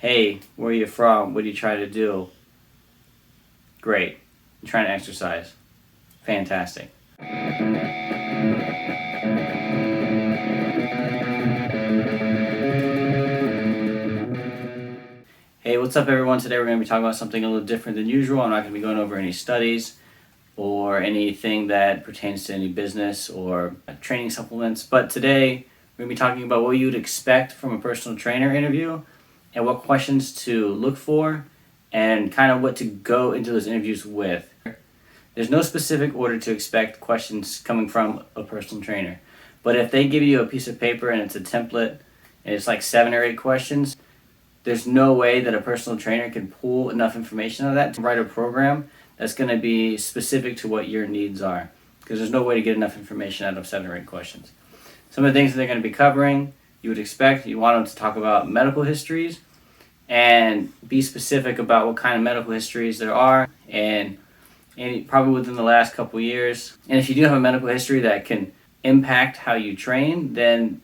Hey, where are you from? What are you trying to do? Great. I'm trying to exercise. Fantastic. Hey, what's up, everyone? Today we're going to be talking about something a little different than usual. I'm not going to be going over any studies or anything that pertains to any business or training supplements. But today we're going to be talking about what you would expect from a personal trainer interview and what questions to look for and kind of what to go into those interviews with. There's no specific order to expect questions coming from a personal trainer. But if they give you a piece of paper and it's a template and it's like 7 or 8 questions, there's no way that a personal trainer can pull enough information out of that to write a program that's going to be specific to what your needs are, because there's no way to get enough information out of 7 or 8 questions. Some of the things that they're going to be covering, you would expect, you want them to talk about medical histories and be specific about what kind of medical histories there are and probably within the last couple years. And if you do have a medical history that can impact how you train, then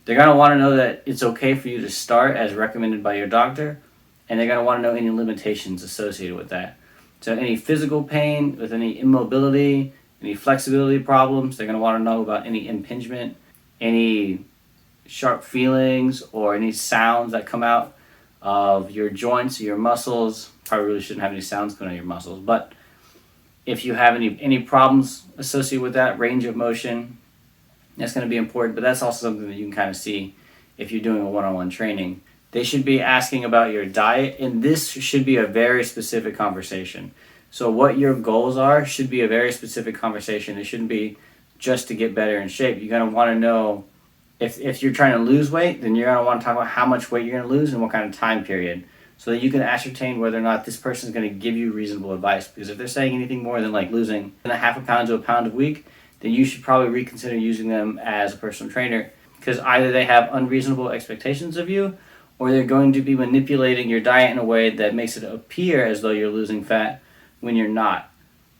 they're going to want to know that it's okay for you to start as recommended by your doctor, and they're going to want to know any limitations associated with that. So any physical pain, with any immobility, any flexibility problems, they're going to want to know about any impingement, any sharp feelings, or any sounds that come out of your joints, your muscles. Probably really shouldn't have any sounds coming out of your muscles, but if you have any problems associated with that, range of motion, that's going to be important, but that's also something that you can kind of see if you're doing a one-on-one training. They should be asking about your diet, and this should be a very specific conversation. So what your goals are should be a very specific conversation. It shouldn't be just to get better in shape. You're going to want to know if you're trying to lose weight, then you're going to want to talk about how much weight you're going to lose and what kind of time period, so that you can ascertain whether or not this person is going to give you reasonable advice. Because if they're saying anything more than like losing a half a pound to a pound a week, then you should probably reconsider using them as a personal trainer, because either they have unreasonable expectations of you, or they're going to be manipulating your diet in a way that makes it appear as though you're losing fat when you're not.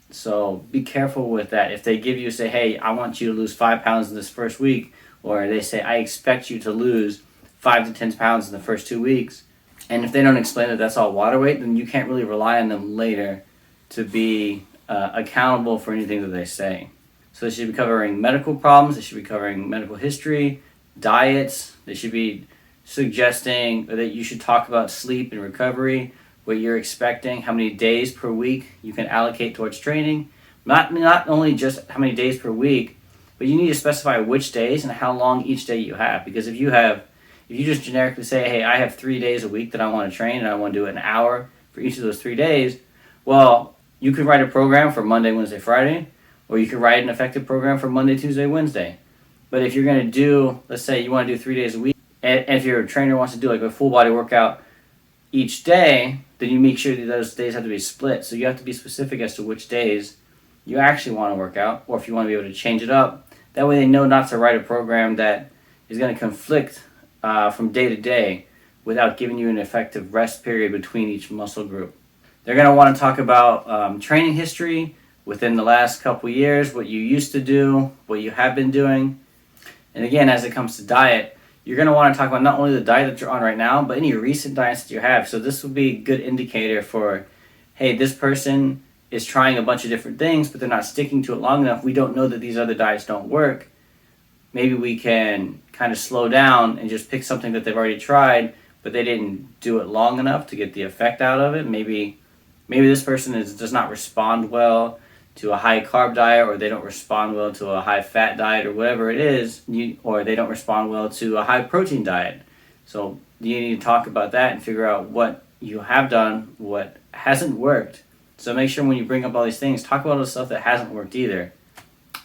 So be careful with that. If they give you, say, hey, I want you to lose 5 pounds in this first week, or they say, I expect you to lose 5 to 10 pounds in the first 2 weeks, and if they don't explain that that's all water weight, then you can't really rely on them later to be accountable for anything that they say. So they should be covering medical problems, they should be covering medical history, diets, they should be suggesting that you should talk about sleep and recovery, what you're expecting, how many days per week you can allocate towards training. Not only just how many days per week, but you need to specify which days and how long each day you have. Because if you just generically say, hey, I have 3 days a week that I want to train and I want to do it an hour for each of those 3 days, well, you could write a program for Monday, Wednesday, Friday, or you could write an effective program for Monday, Tuesday, Wednesday. But if you're going to do, let's say you want to do 3 days a week, and if your trainer wants to do like a full body workout each day, then you make sure that those days have to be split. So you have to be specific as to which days you actually want to work out, or if you want to be able to change it up. That way they know not to write a program that is going to conflict from day to day without giving you an effective rest period between each muscle group. They're going to want to talk about training history within the last couple years, what you used to do, what you have been doing. And again, as it comes to diet, you're going to want to talk about not only the diet that you're on right now, but any recent diets that you have. So this will be a good indicator for, hey, this person is trying a bunch of different things, but they're not sticking to it long enough. We don't know that these other diets don't work. Maybe we can kind of slow down and just pick something that they've already tried, but they didn't do it long enough to get the effect out of it. Maybe this person does not respond well to a high carb diet, or they don't respond well to a high fat diet, or whatever it is, or they don't respond well to a high protein diet. So you need to talk about that and figure out what you have done, what hasn't worked. So make sure when you bring up all these things, talk about the stuff that hasn't worked either.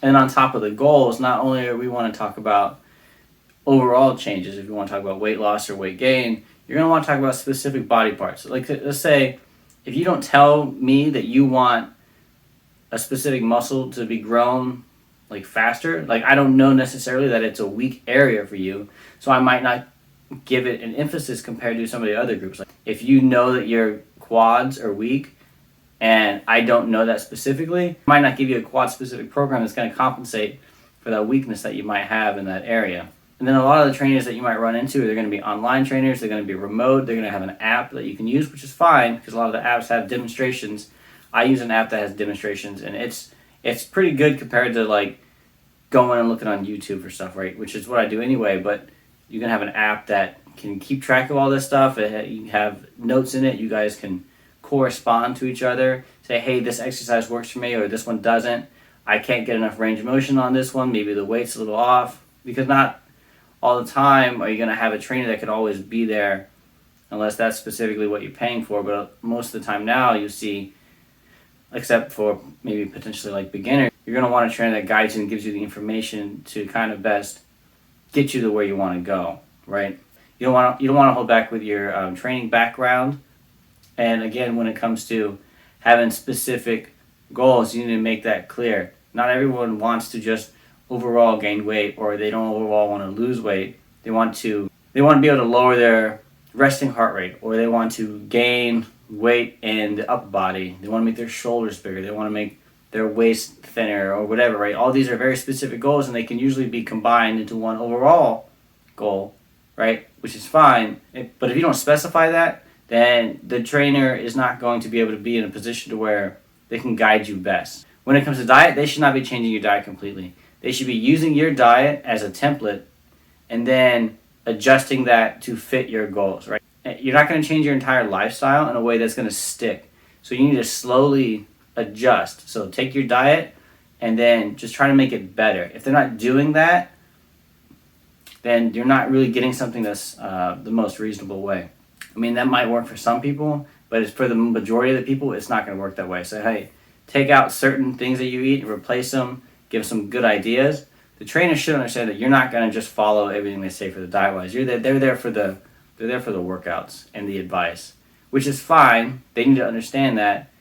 And on top of the goals, not only do we want to talk about overall changes, if you want to talk about weight loss or weight gain, you're going to want to talk about specific body parts. Like, let's say, if you don't tell me that you want a specific muscle to be grown like faster, like I don't know necessarily that it's a weak area for you, so I might not give it an emphasis compared to some of the other groups. Like if you know that your quads are weak and I don't know that specifically, I might not give you a quad specific program that's going to compensate for that weakness that you might have in that area. And then a lot of the trainers that you might run into, they're going to be online trainers, they're going to be remote, they're going to have an app that you can use, which is fine because a lot of the apps have demonstrations. I use an app that has demonstrations, and it's pretty good compared to like going and looking on YouTube for stuff, right? Which is what I do anyway, but you can have an app that can keep track of all this stuff. You have notes in it. You guys can correspond to each other. Say, hey, this exercise works for me, or this one doesn't. I can't get enough range of motion on this one. Maybe the weight's a little off. Because not all the time are you going to have a trainer that could always be there unless that's specifically what you're paying for. But most of the time now you see, except for maybe potentially like beginners, you're going to want a trainer that guides you and gives you the information to kind of best get you to where you want to go, right? You don't want to hold back with your training background. And again, when it comes to having specific goals, you need to make that clear. Not everyone wants to just overall gain weight, or they don't overall want to lose weight. They want to be able to lower their resting heart rate, or they want to gain weight in the upper body. They want to make their shoulders bigger. They want to make their waist thinner, or whatever, right? All these are very specific goals, and they can usually be combined into one overall goal, right? Which is fine. But if you don't specify that, then the trainer is not going to be able to be in a position to where they can guide you best. When it comes to diet, they should not be changing your diet completely. They should be using your diet as a template and then adjusting that to fit your goals, right? You're not going to change your entire lifestyle in a way that's going to stick. So you need to slowly adjust. So take your diet and then just try to make it better. If they're not doing that, then you're not really getting something that's the most reasonable way. I mean, that might work for some people, but it's for the majority of the people, it's not going to work that way. So, hey, take out certain things that you eat and replace them. Give some good ideas. The trainer should understand that you're not going to just follow everything they say for the diet-wise. They're there for the workouts and the advice, which is fine. They need to understand that,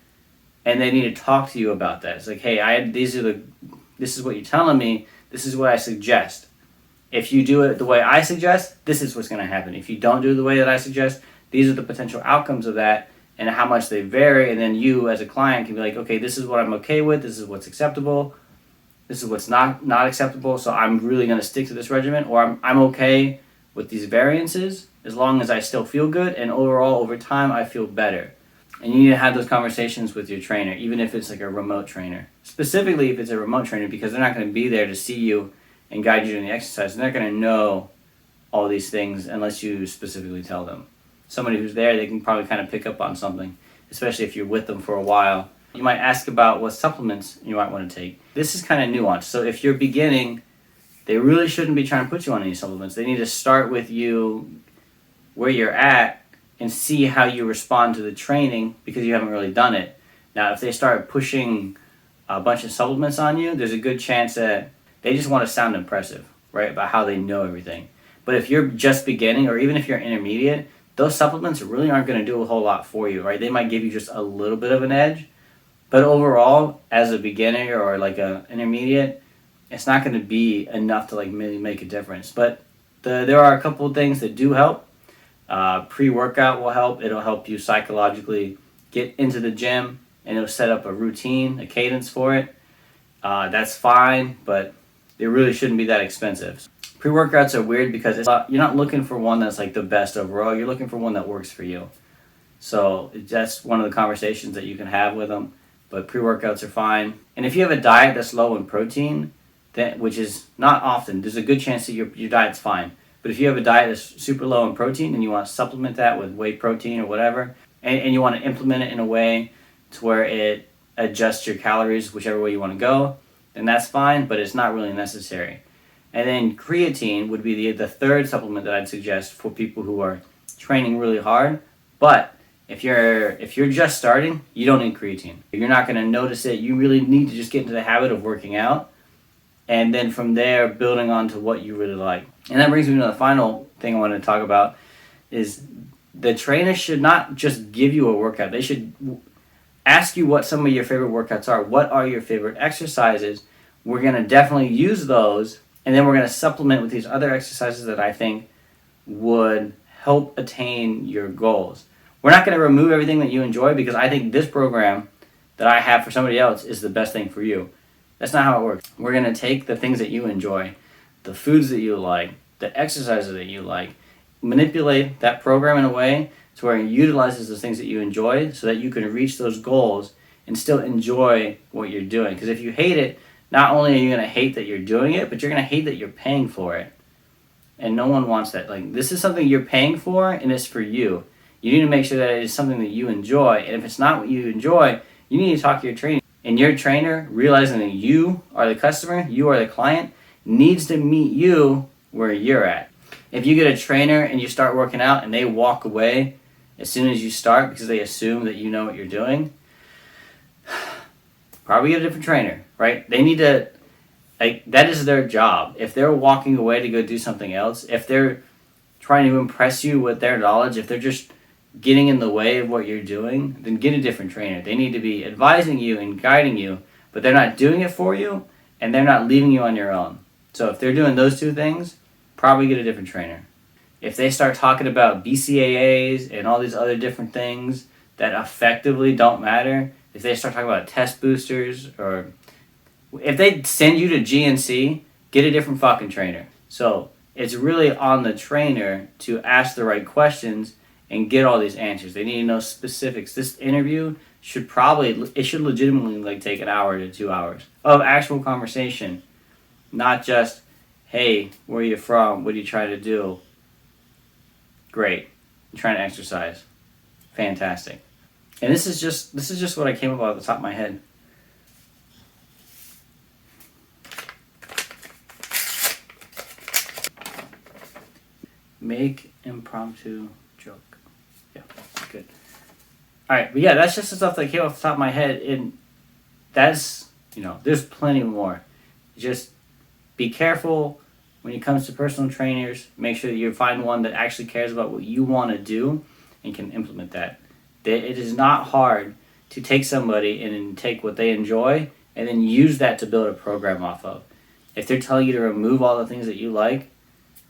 and they need to talk to you about that. It's like, hey, this is what you're telling me. This is what I suggest. If you do it the way I suggest, this is what's going to happen. If you don't do it the way that I suggest, these are the potential outcomes of that and how much they vary. And then you, as a client, can be like, okay, this is what I'm okay with. This is what's acceptable. This is what's not acceptable, so I'm really going to stick to this regimen, or I'm okay with these variances as long as I still feel good, and overall, over time, I feel better. And you need to have those conversations with your trainer, even if it's like a remote trainer. Specifically, if it's a remote trainer, because they're not going to be there to see you and guide you in the exercise. They're not going to know all these things unless you specifically tell them. Somebody who's there, they can probably kind of pick up on something, especially if you're with them for a while. You might ask about what supplements you might want to take. This is kind of nuanced. So if you're beginning, they really shouldn't be trying to put you on any supplements. They need to start with you where you're at and see how you respond to the training because you haven't really done it. Now, if they start pushing a bunch of supplements on you, there's a good chance that they just want to sound impressive, right, about how they know everything. But if you're just beginning, or even if you're intermediate, those supplements really aren't going to do a whole lot for you, right? They might give you just a little bit of an edge. But overall, as a beginner or like an intermediate, it's not going to be enough to like really make a difference. But there are a couple of things that do help. Pre-workout will help. It'll help you psychologically get into the gym, and it'll set up a routine, a cadence for it. That's fine, but it really shouldn't be that expensive. Pre-workouts are weird because you're not looking for one that's like the best overall. You're looking for one that works for you. So that's one of the conversations that you can have with them. But pre-workouts are fine. And if you have a diet that's low in protein, which is not often, there's a good chance that your diet's fine. But if you have a diet that's super low in protein and you want to supplement that with whey protein or whatever, and you want to implement it in a way to where it adjusts your calories whichever way you want to go, then that's fine, but it's not really necessary. And then creatine would be the third supplement that I'd suggest for people who are training really hard. But if you're just starting, you don't need creatine. You're not going to notice it. You really need to just get into the habit of working out, and then from there, building on to what you really like. And that brings me to the final thing I want to talk about is the trainer should not just give you a workout. They should ask you what some of your favorite workouts are. What are your favorite exercises? We're going to definitely use those, and then we're going to supplement with these other exercises that I think would help attain your goals. We're not going to remove everything that you enjoy because I think this program that I have for somebody else is the best thing for you. That's not how it works. We're going to take the things that you enjoy, the foods that you like, the exercises that you like. Manipulate that program in a way to where it utilizes the things that you enjoy so that you can reach those goals and still enjoy what you're doing. Because if you hate it, not only are you going to hate that you're doing it, but you're going to hate that you're paying for it. And no one wants that. Like, this is something you're paying for, and it's for you. You need to make sure that it is something that you enjoy. And if it's not what you enjoy, you need to talk to your trainer. And your trainer, realizing that you are the customer, you are the client, needs to meet you where you're at. If you get a trainer and you start working out and they walk away as soon as you start because they assume that you know what you're doing, probably get a different trainer, right? They need to, like, that is their job. If they're walking away to go do something else, if they're trying to impress you with their knowledge, if they're just getting in the way of what you're doing, then get a different trainer. They need to be advising you and guiding you, but they're not doing it for you, and they're not leaving you on your own. So if they're doing those two things, probably get a different trainer. If they start talking about BCAAs and all these other different things that effectively don't matter, if they start talking about test boosters, or if they send you to GNC, get a different fucking trainer. So it's really on the trainer to ask the right questions and get all these answers. They need to know specifics. This interview should legitimately like take an hour to 2 hours of actual conversation, not just, hey, where are you from? What do you try to do? Great. I'm trying to exercise. Fantastic. And this is just what I came up with off the top of my head. Make impromptu joke. Yeah, good. Alright, but yeah, that's just the stuff that came off the top of my head. And that's, there's plenty more. Just be careful when it comes to personal trainers. Make sure that you find one that actually cares about what you want to do and can implement that. It is not hard to take somebody and take what they enjoy and then use that to build a program off of. If they're telling you to remove all the things that you like,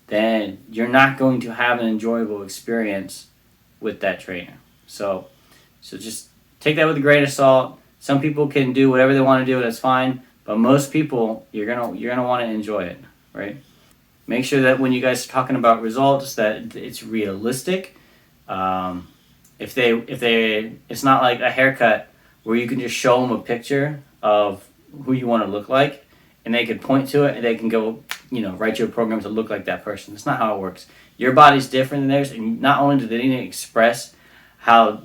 then you're not going to have an enjoyable experience with that trainer. So just take that with a grain of salt. Some people can do whatever they want to do, that's fine. But most people, you're gonna want to enjoy it, right? Make sure that when you guys are talking about results, that it's realistic. It's not like a haircut where you can just show them a picture of who you want to look like, and they can point to it and they can go, write you a program to look like that person. That's not how it works. Your body's different than theirs, and not only do they need to express how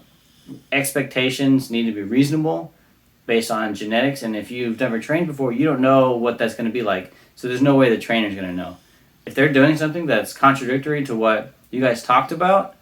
expectations need to be reasonable based on genetics, and if you've never trained before, you don't know what that's going to be like. So there's no way the trainer's going to know. If they're doing something that's contradictory to what you guys talked about,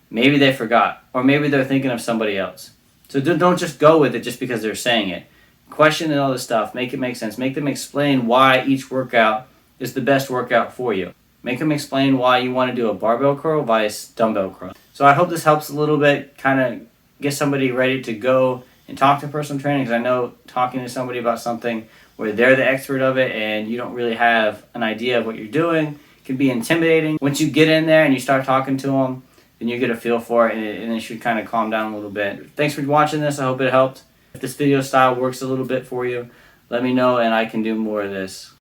maybe they forgot, or maybe they're thinking of somebody else. So don't just go with it just because they're saying it. Question all this stuff. Make it make sense. Make them explain why each workout is the best workout for you. Make them explain why you want to do a barbell curl versus dumbbell curl. So I hope this helps a little bit, kind of get somebody ready to go and talk to personal training, because I know talking to somebody about something where they're the expert of it and you don't really have an idea of what you're doing can be intimidating. Once you get in there and you start talking to them, then you get a feel for it, and it should kind of calm down a little bit. Thanks for watching this. I hope it helped. If this video style works a little bit for you, let me know and I can do more of this.